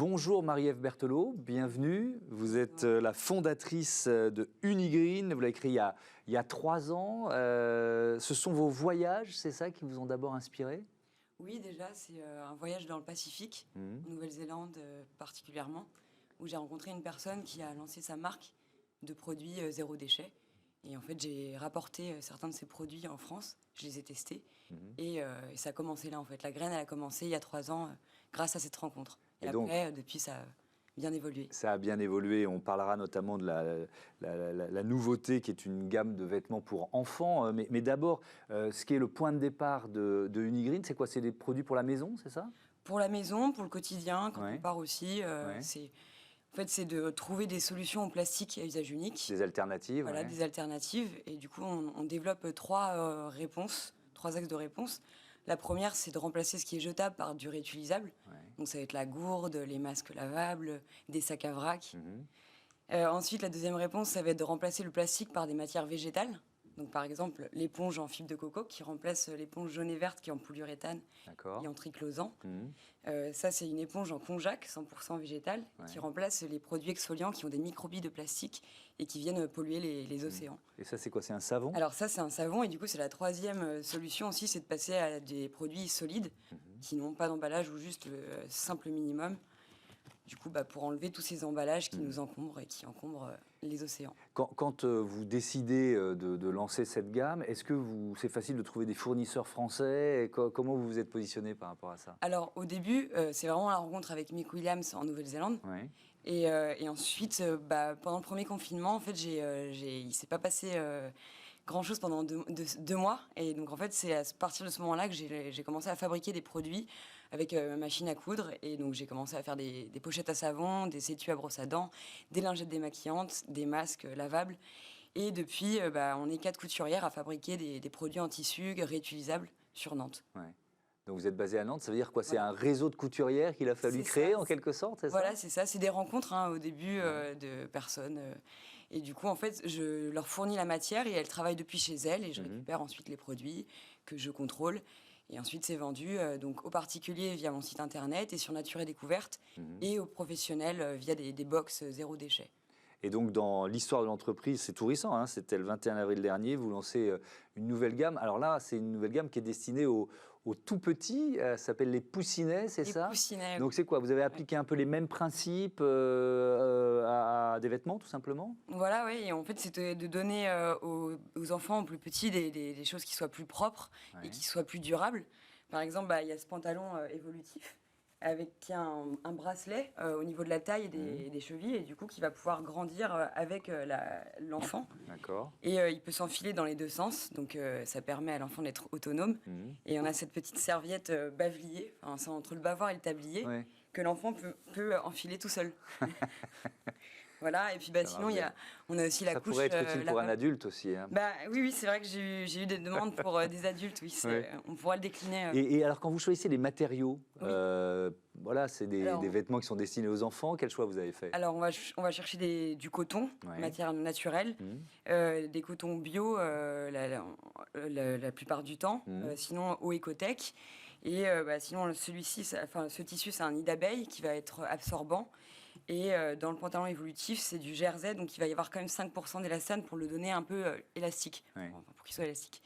Bonjour Marie-Ève Berthelot, bienvenue. Vous êtes la fondatrice de Unigreen, vous l'avez créé il y a 3 ans. Ce sont vos voyages, c'est ça, qui vous ont d'abord inspiré? Oui, déjà, c'est un voyage dans le Pacifique, en Nouvelle-Zélande particulièrement, où j'ai rencontré une personne qui a lancé sa marque de produits zéro déchet. Et en fait, j'ai rapporté certains de ces produits en France, je les ai testés, et ça a commencé là, en fait. La graine, elle a commencé il y a 3 ans grâce à cette rencontre. Et donc, après, depuis, ça a bien évolué. ça a bien évolué. On parlera notamment de la nouveauté qui est une gamme de vêtements pour enfants. Mais d'abord, ce qui est le point de départ de Unigreen, c'est quoi? C'est des produits pour la maison, c'est ça? Pour la maison, pour le quotidien, quand Ouais. on part aussi, Ouais. c'est de trouver des solutions au plastique à usage unique. Des alternatives. Voilà, Ouais. des alternatives. Et du coup, on développe 3 réponses, 3 axes de réponse. La première, c'est de remplacer ce qui est jetable par du réutilisable. Ouais. Donc ça va être la gourde, les masques lavables, des sacs à vrac. Ensuite, la deuxième réponse, ça va être de remplacer le plastique par des matières végétales. Donc par exemple, l'éponge en fibre de coco qui remplace l'éponge jaune et verte qui est en polyuréthane D'accord. et en triclosan. Ça, c'est une éponge en konjac, 100% végétale, qui remplace les produits exfoliants qui ont des microbilles de plastique et qui viennent polluer les océans. Et ça, c'est quoi? C'est un savon? Alors ça, c'est un savon, et du coup, c'est la troisième solution aussi, c'est de passer à des produits solides qui n'ont pas d'emballage ou juste le simple minimum. Du coup, pour enlever tous ces emballages qui nous encombrent et qui encombrent les océans. Quand vous décidez de lancer cette gamme, est-ce que c'est facile de trouver des fournisseurs français? Et comment vous vous êtes positionné par rapport à ça? Alors au début, c'est vraiment la rencontre avec Mick Williams en Nouvelle-Zélande. Ouais. Et ensuite, pendant le premier confinement, en fait, il s'est pas passé grand-chose pendant 2 mois. Et donc, en fait, c'est à partir de ce moment-là que j'ai commencé à fabriquer des produits avec ma machine à coudre. Et donc, j'ai commencé à faire des pochettes à savon, des étuis à brosse à dents, des lingettes démaquillantes, des masques lavables. Et depuis, on est 4 couturières à fabriquer des produits en tissu réutilisables sur Nantes. Ouais. Donc vous êtes basé à Nantes, ça veut dire quoi? C'est Voilà. un réseau de couturières qu'il a fallu C'est créer ça. en quelque sorte, c'est Voilà, ça? c'est ça. C'est des rencontres au début de personnes. Et du coup, en fait, je leur fournis la matière et elles travaillent depuis chez elles. Et je récupère ensuite les produits que je contrôle. Et ensuite, c'est vendu donc aux particuliers via mon site internet et sur Nature et Découverte. Et aux professionnels via des box zéro déchet. Et donc, dans l'histoire de l'entreprise, c'est tout récent, hein, c'était le 21 avril dernier, vous lancez une nouvelle gamme. Alors là, c'est une nouvelle gamme qui est destinée aux tout petits, ça s'appelle les Poussinets, c'est ça? Les Poussinets. Donc c'est quoi? Vous avez appliqué un peu les mêmes principes à des vêtements, tout simplement? Voilà, oui. Et en fait, c'était de donner aux enfants plus petits des choses qui soient plus propres et qui soient plus durables. Par exemple, il y a ce pantalon évolutif qui a un bracelet au niveau de la taille et des chevilles, et du coup qui va pouvoir grandir avec l'enfant. D'accord. Et il peut s'enfiler dans les 2 sens, donc ça permet à l'enfant d'être autonome. Et on a cette petite serviette bavelier, enfin, c'est entre le bavoir et le tablier, Ouais. que l'enfant peut enfiler tout seul. Voilà, et puis sinon on a aussi la Ça couche. pourrait être utile pour un lavable. adulte aussi. Hein. Oui, c'est vrai que j'ai eu des demandes pour des adultes, oui, on pourra le décliner. Et alors, quand vous choisissez les matériaux, voilà, c'est des Alors, vêtements qui sont destinés aux enfants, quel choix vous avez fait? Alors, on va chercher du coton, matière naturelle, des cotons bio la plupart du temps, sinon au Ecotech. Et sinon, ce tissu, c'est un nid d'abeille qui va être absorbant. Et dans le pantalon évolutif, c'est du jersey, donc il va y avoir quand même 5% d'élastane pour le donner un peu élastique, pour qu'il soit élastique.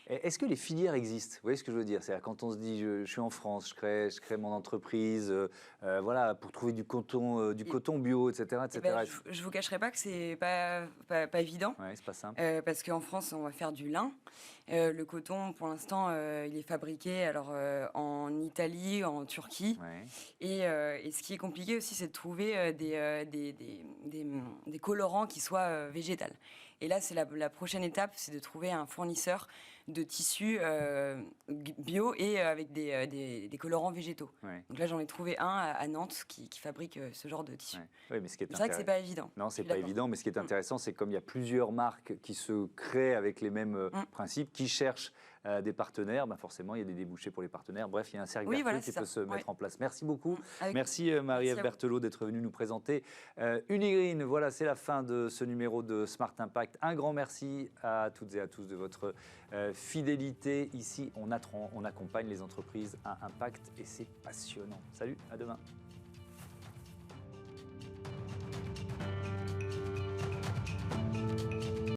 Est-ce que les filières existent? Vous voyez ce que je veux dire? C'est-à-dire quand on se dit, je suis en France, je crée mon entreprise, voilà, pour trouver du coton bio, etc. etc. Je vous cacherai pas que c'est pas évident. Ouais, c'est pas simple. Parce qu'en France, on va faire du lin. Le coton, pour l'instant, il est fabriqué en Italie, en Turquie. Ouais. Et ce qui est compliqué aussi, c'est de trouver des colorants qui soient végétales. Et là, c'est la prochaine étape, c'est de trouver un fournisseur de tissus bio et avec des colorants végétaux. Ouais. Donc là, j'en ai trouvé un à Nantes qui fabrique ce genre de tissu. Ouais. Oui, mais C'est vrai que c'est pas évident. Non, c'est pas évident, mais ce qui est intéressant, c'est comme il y a plusieurs marques qui se créent avec les mêmes principes, qui cherchent des partenaires, forcément, il y a des débouchés pour les partenaires. Bref, il y a un cercle vertueux qui peut se mettre en place. Merci beaucoup. Merci Marie-Ève Berthelot d'être venue nous présenter Unigreen. Voilà, c'est la fin de ce numéro de Smart Impact. Un grand merci à toutes et à tous de votre fidélité. Ici, on accompagne les entreprises à impact et c'est passionnant. Salut, à demain.